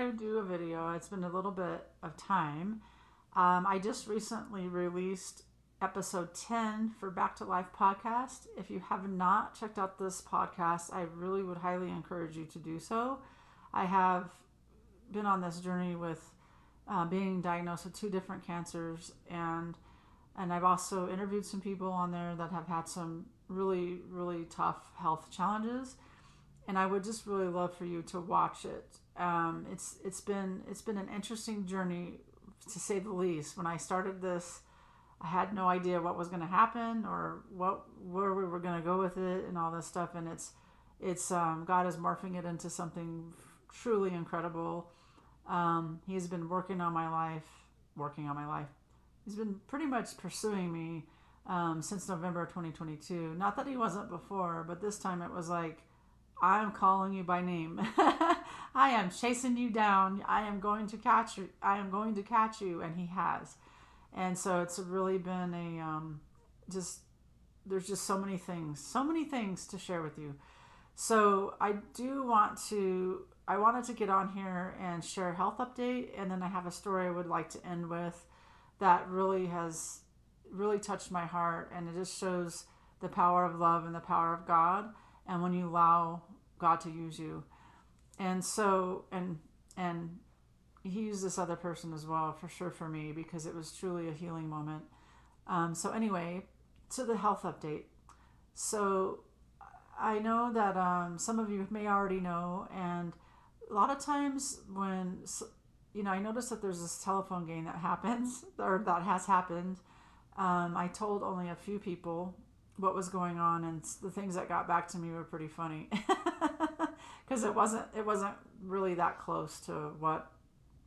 I do a video. It's been a little bit of time. I just recently released episode 10 for Back to Life podcast. If you have not checked out this podcast, I really would highly encourage you to do so. I have been on this journey with being diagnosed with two different cancers, and I've also interviewed some people on there that have had some really tough health challenges, and I would just really love for you to watch it. It's been an interesting journey, to say the least. When I started this, I had no idea what was going to happen or where we were going to go with it and all this stuff. And it's God is morphing it into something truly incredible. He's been working on my life. He's been pretty much pursuing me since November of 2022. Not that he wasn't before, but this time it was like, I'm calling you by name. I am chasing you down. I am going to catch you. I am going to catch you, and he has. And so it's really been just there's just so many things to share with you. So I wanted to get on here and share a health update, and then I have a story I would like to end with that has really touched my heart, and it just shows the power of love and the power of God, and when you allow God to use you. And so and he used this other person as well, for sure, for me, because it was truly a healing moment. So anyway, to the health update. So I know that some of you may already know, and a lot of times I notice that there's this telephone game that happens, or that has happened. I told only a few people what was going on, and the things that got back to me were pretty funny, because it wasn't really that close to what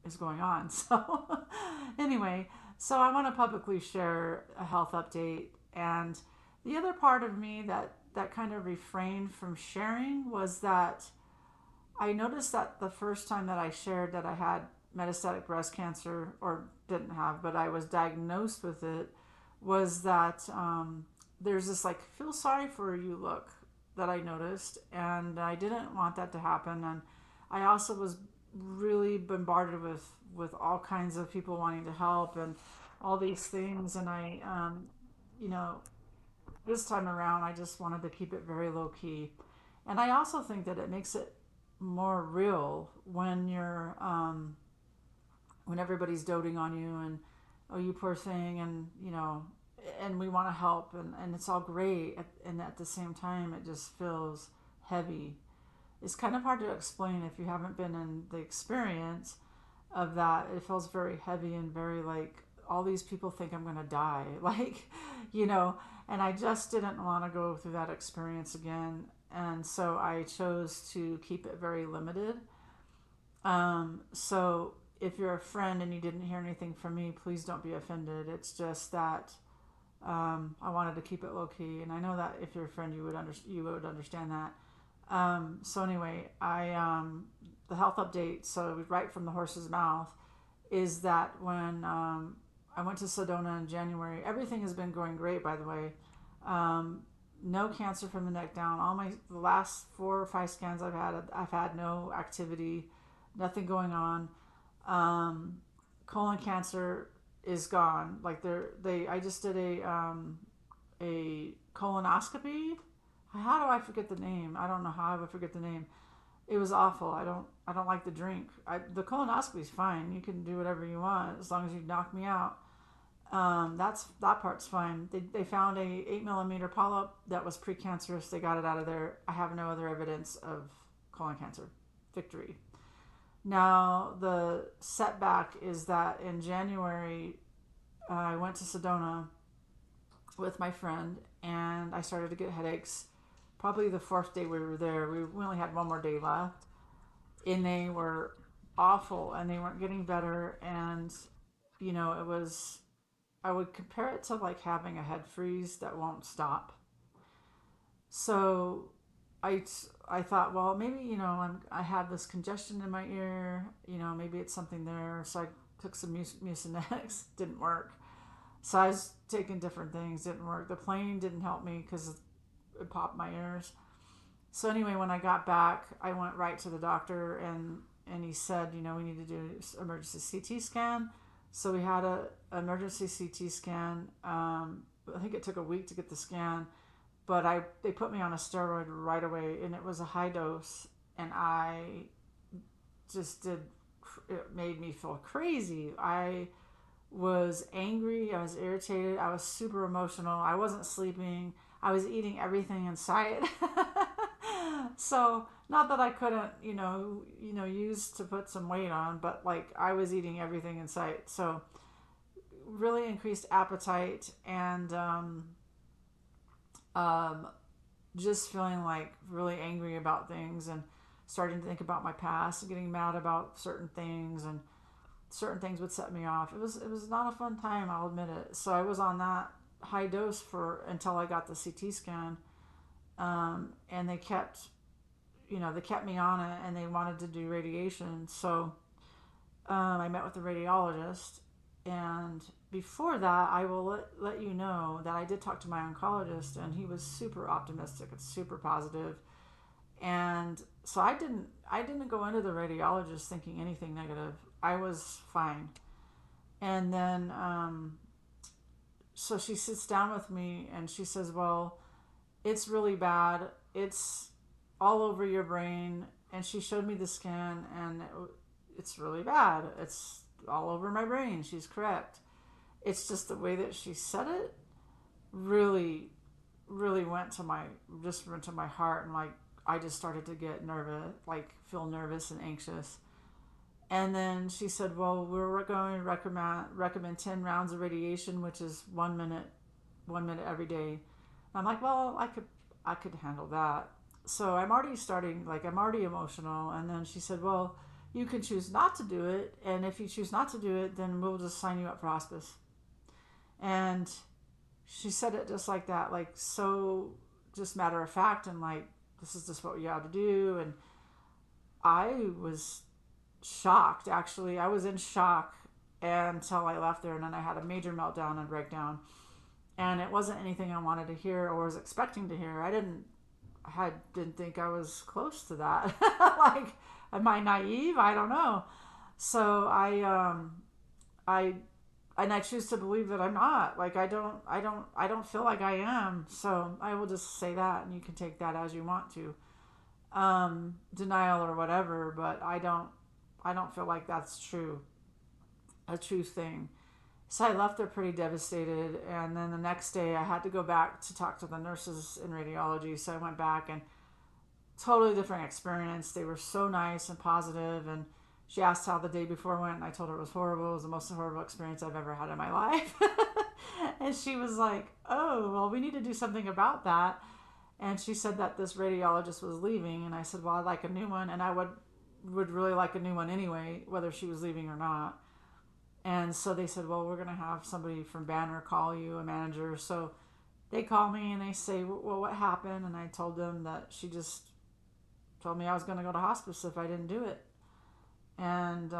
is going on. So anyway, so I want to publicly share a health update. And the other part of me that kind of refrained from sharing was that I noticed that the first time that I shared that I had metastatic breast cancer, or didn't have, but I was diagnosed with it, was that there's this like feel sorry for you look that I noticed, and I didn't want that to happen. And I also was really bombarded with all kinds of people wanting to help and all these things, and you know, this time around I just wanted to keep it very low key. And I also think that it makes it more real when everybody's doting on you and, oh, you poor thing, and and we want to help, and it's all great, and at the same time it just feels heavy. It's kind of hard to explain if you haven't been in the experience of that. It feels very heavy and very like, all these people think I'm going to die, like, and I just didn't want to go through that experience again. And so I chose to keep it very limited. So if you're a friend and you didn't hear anything from me, please don't be offended. It's just that I wanted to keep it low key, and I know that if you're a friend, you would understand that. So anyway, the health update. So right from the horse's mouth is that when I went to Sedona in January, everything has been going great. By the way, no cancer from the neck down. The last 4 or 5 scans I've had no activity, nothing going on. Colon cancer is gone. Like I just did a colonoscopy. How do I forget the name? I don't know how I would forget the name. It was awful. I don't like the drink. The colonoscopy is fine. You can do whatever you want as long as you knock me out. That part's fine. They found a 8 millimeter polyp that was precancerous. They got it out of there. I have no other evidence of colon cancer. Victory. Now the setback is that in January I went to Sedona with my friend, and I started to get headaches. Probably the 4th day we were there. We only had one more day left, and they were awful, and they weren't getting better. And it was, I would compare it to like having a head freeze that won't stop. So I I thought, well, maybe I have this congestion in my ear. Maybe it's something there. So I took some Mucinex. Didn't work. So I was taking different things. Didn't work. The plane didn't help me because popped my ears. So anyway, when I got back, I went right to the doctor, and and he said, we need to do an emergency CT scan. So we had a emergency CT scan. I think it took a week to get the scan, but they put me on a steroid right away, and it was a high dose, and it made me feel crazy. I was angry, I was irritated, I was super emotional, I wasn't sleeping, I was eating everything in sight. So not that I couldn't, use to put some weight on, but like I was eating everything in sight. So really increased appetite, and just feeling like really angry about things, and starting to think about my past and getting mad about certain things, and certain things would set me off. It was not a fun time, I'll admit it. So I was on that high dose until I got the CT scan, and they kept me on it, and they wanted to do radiation. So I met with the radiologist, and before that, I will let you know that I did talk to my oncologist, and he was super optimistic and super positive. And so I didn't go into the radiologist thinking anything negative. I was fine. And then so she sits down with me, and she says, well, it's really bad. It's all over your brain. And she showed me the scan, and it's really bad. It's all over my brain. She's correct. It's just the way that she said it really, really went to my heart, and like I just started to get nervous, like feel nervous and anxious. And then she said, well, we're going to recommend 10 rounds of radiation, which is 1 minute every day. And I'm like, well, I could handle that. So I'm already emotional. And then she said, well, you can choose not to do it. And if you choose not to do it, then we'll just sign you up for hospice. And she said it just like that, like so just matter of fact, and like, this is just what you have to do. And I was shocked, actually. I was in shock until I left there, and then I had a major meltdown and breakdown. And it wasn't anything I wanted to hear or was expecting to hear. I didn't think I was close to that. Like, am I naive? I don't know. So I choose to believe that I'm not. Like, I don't feel like I am. So I will just say that, and you can take that as you want to. Denial or whatever, but I don't feel like that's a true thing. So I left there pretty devastated, and then the next day I had to go back to talk to the nurses in radiology. So I went back, and totally different experience. They were so nice and positive, and she asked how the day before went, and I told her it was horrible. It was the most horrible experience I've ever had in my life. And she was like, oh, well, we need to do something about that. And she said that this radiologist was leaving, and I said, well, I'd like a new one, and I would really like a new one anyway, whether she was leaving or not. And so they said, well, we're going to have somebody from Banner call you, a manager. So they call me, and they say, well, what happened? And I told them that she just told me I was going to go to hospice if I didn't do it. And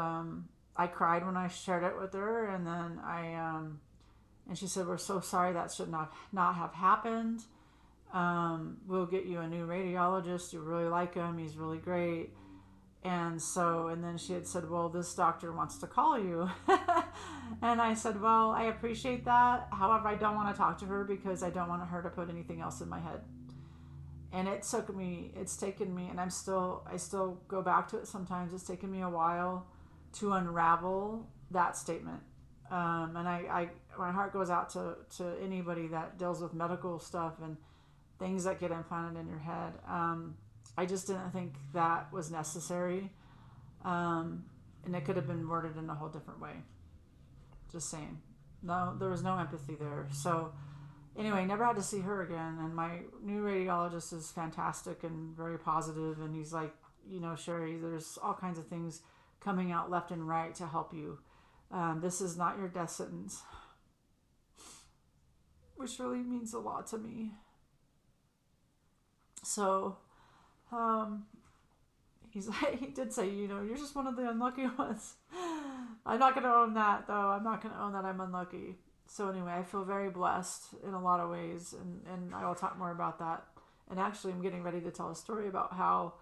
I cried when I shared it with her. And then and she said, we're so sorry, that should not have happened. We'll get you a new radiologist. You really like him. He's really great. And then she had said, well, this doctor wants to call you. And I said, well, I appreciate that. However, I don't want to talk to her because I don't want her to put anything else in my head. And it's taken me, and I still go back to it sometimes. It's taken me a while to unravel that statement. And my heart goes out to anybody that deals with medical stuff and things that get implanted in your head. I just didn't think that was necessary. And it could have been worded in a whole different way. Just saying. No, there was no empathy there. So anyway, never had to see her again. And my new radiologist is fantastic and very positive. And he's like, Sherry, there's all kinds of things coming out left and right to help you. This is not your death sentence. Which really means a lot to me. So, he did say, you're just one of the unlucky ones. I'm not going to own that, though. I'm not going to own that I'm unlucky. So anyway, I feel very blessed in a lot of ways, and I will talk more about that. And actually, I'm getting ready to tell a story about how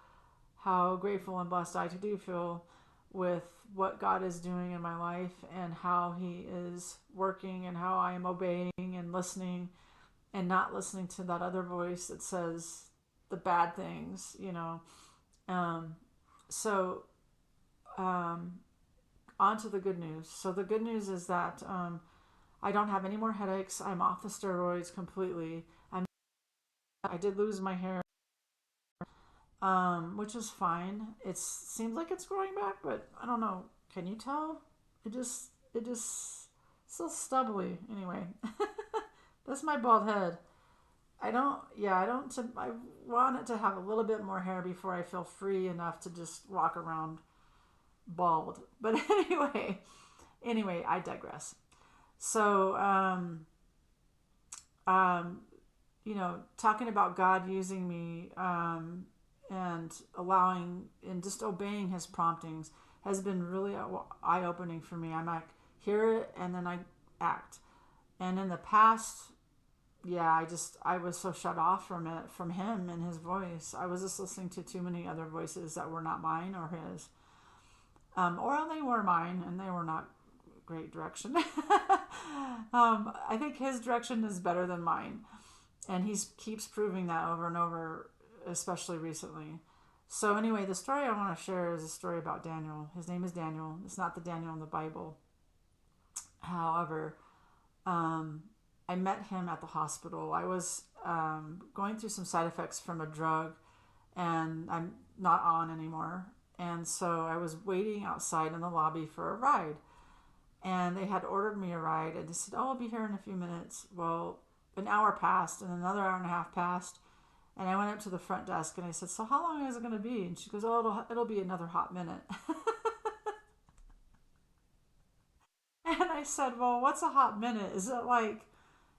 how grateful and blessed I do feel with what God is doing in my life and how He is working and how I am obeying and listening and not listening to that other voice that says the bad things, you know. Um, so, um, on to the good news. So, the good news is that I don't have any more headaches. I'm off the steroids completely. I did lose my hair, which is fine. It seems like it's growing back, but I don't know. Can you tell? It just still stubbly. Anyway, that's my bald head. I don't. Yeah, I don't. I want it to have a little bit more hair before I feel free enough to just walk around bald. But anyway, I digress. So, um, talking about God using me and allowing and just obeying His promptings has been really eye opening for me. I'm like, hear it and then I act. And in the past, yeah, I was so shut off from it, from Him and His voice. I was just listening to too many other voices that were not mine or His, or they were mine and they were not great direction. I think His direction is better than mine, and He keeps proving that over and over, especially recently. So anyway, the story I want to share is a story about Daniel. His name is Daniel. It's not the Daniel in the Bible. However, um, I met him at the hospital. I was going through some side effects from a drug, and I'm not on anymore. And so I was waiting outside in the lobby for a ride. And they had ordered me a ride, and they said, "Oh, I'll be here in a few minutes." Well, an hour passed, and another hour and a half passed. And I went up to the front desk and I said, "So how long is it going to be?" And she goes, "Oh, it'll be another hot minute." And I said, "Well, what's a hot minute? Is it like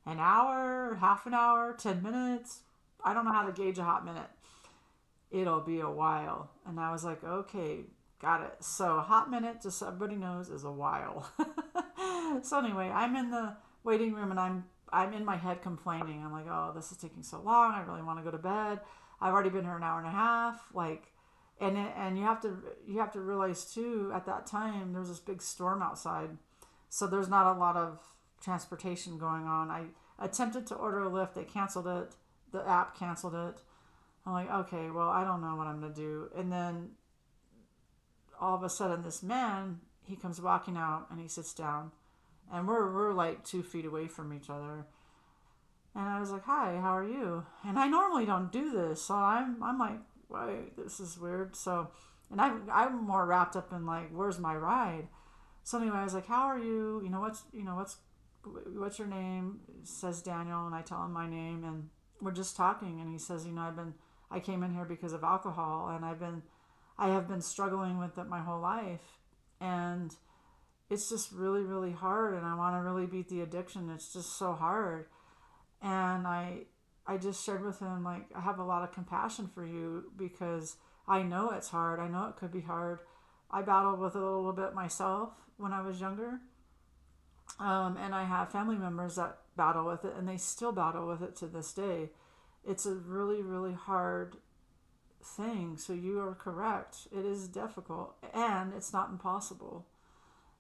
an hour, half an hour, 10 minutes? I don't know how to gauge a hot minute." "It'll be a while." And I was like, "Okay, got it." So a hot minute, just so everybody knows, is a while. So anyway, I'm in the waiting room and I'm in my head complaining. I'm like, "Oh, this is taking so long. I really want to go to bed. I've already been here an hour and a half." Like, and you have to realize too, at that time there was this big storm outside, so there's not a lot of transportation going on. I attempted to order a lift. They canceled it. The app canceled it. I'm like, okay, well, I don't know what I'm gonna do. And then all of a sudden, this man, he comes walking out and he sits down, and we're like 2 feet away from each other. And I was like, "Hi, how are you?" And I normally don't do this, so I'm like, "Wait, this is weird." So, and I'm more wrapped up in like, "Where's my ride?" So anyway, I was like, "How are you? What's your name?" It says Daniel, and I tell him my name, and we're just talking, and he says, I came in here because of alcohol, and I have been struggling with it my whole life, and it's just really, really hard, and I want to really beat the addiction. It's just so hard. And I just shared with him, like, I have a lot of compassion for you because I know it's hard. I know it could be hard. I battled with it a little bit myself when I was younger. And I have family members that battle with it, and they still battle with it to this day. It's a really, really hard thing. So you are correct. It is difficult, and it's not impossible.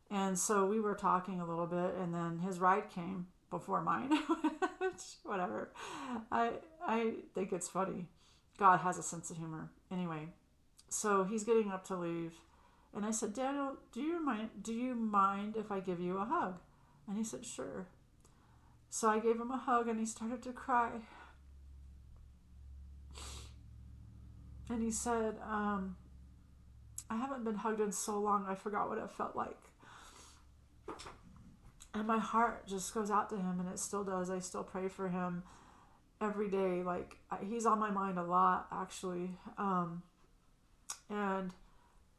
And so we were talking a little bit, and then his ride came before mine. Which, whatever. I think it's funny. God has a sense of humor. Anyway, so he's getting up to leave, and I said, "Daniel, do you mind if I give you a hug?" And he said, "Sure." So I gave him a hug, and he started to cry. And he said, "I haven't been hugged in so long. I forgot what it felt like." And my heart just goes out to him, and it still does. I still pray for him every day. Like, he's on my mind a lot, actually. And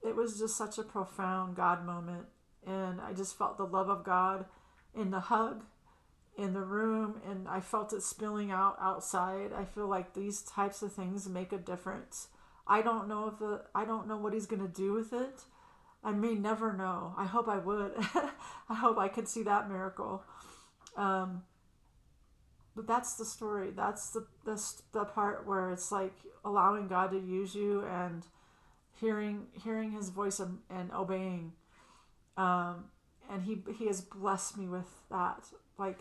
it was just such a profound God moment. And I just felt the love of God in the hug, in the room, and I felt it spilling out outside. I feel like these types of things make a difference. I don't know what he's going to do with it. I may never know. I hope I would. I hope I could see that miracle. Um, but that's the story. That's the part where it's like allowing God to use you, and hearing his voice and obeying. um, and he has blessed me with that. Like,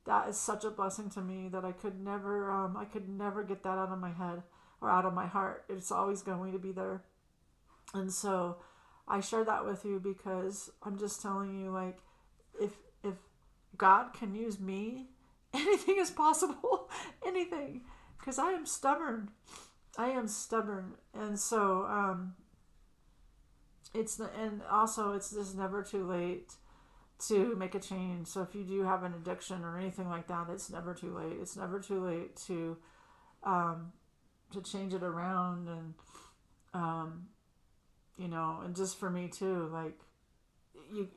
that is such a blessing to me that I could never get that out of my head or out of my heart. It's always going to be there. And so I share that with you because I'm just telling you, like, if God can use me, anything is possible. Anything, because I am stubborn. I am stubborn, and so and also it's just never too late to make a change. So if you do have an addiction or anything like that, it's never too late. It's never too late um, to change it around. And um, and just for me too, like,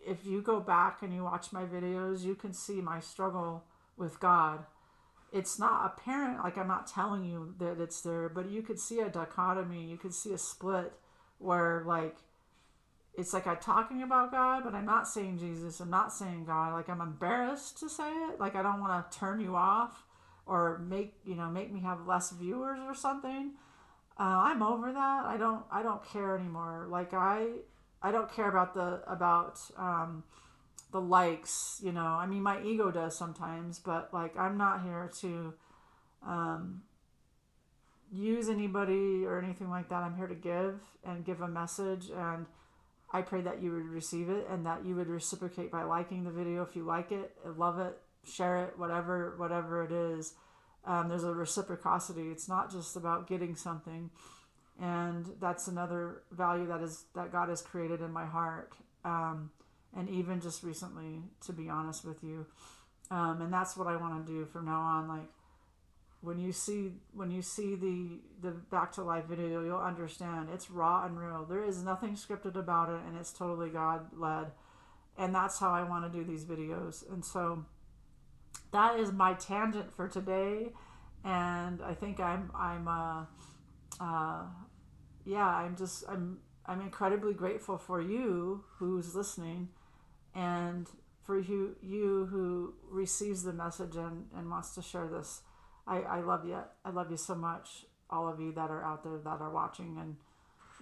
if you go back and you watch my videos, you can see my struggle with God. It's not apparent, like, I'm not telling you that it's there, but you could see a dichotomy, you could see a split where, like, it's like I'm talking about God, but I'm not saying Jesus. I'm not saying God. Like, I'm embarrassed to say it. Like, I don't want to turn you off or make me have less viewers or something. I'm over that. I don't care anymore. Like, I don't care about the likes. I mean, my ego does sometimes, but, like, I'm not here to um, use anybody or anything like that. I'm here to give a message, and I pray that you would receive it and that you would reciprocate by liking the video if you like it, love it, share it, whatever it is. There's a reciprocity. It's not just about getting something, and that's another value that God has created in my heart. And even just recently, to be honest with you, and that's what I want to do from now on. Like, when you see the Back to Life video, you'll understand it's raw and real. There is nothing scripted about it, and it's totally God led. And that's how I want to do these videos. And so that is my tangent for today. And I think I'm incredibly grateful for you who's listening, and for you who receives the message and wants to share this. I love you. I love you so much, all of you that are out there that are watching and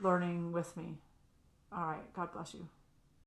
learning with me. All right. God bless you.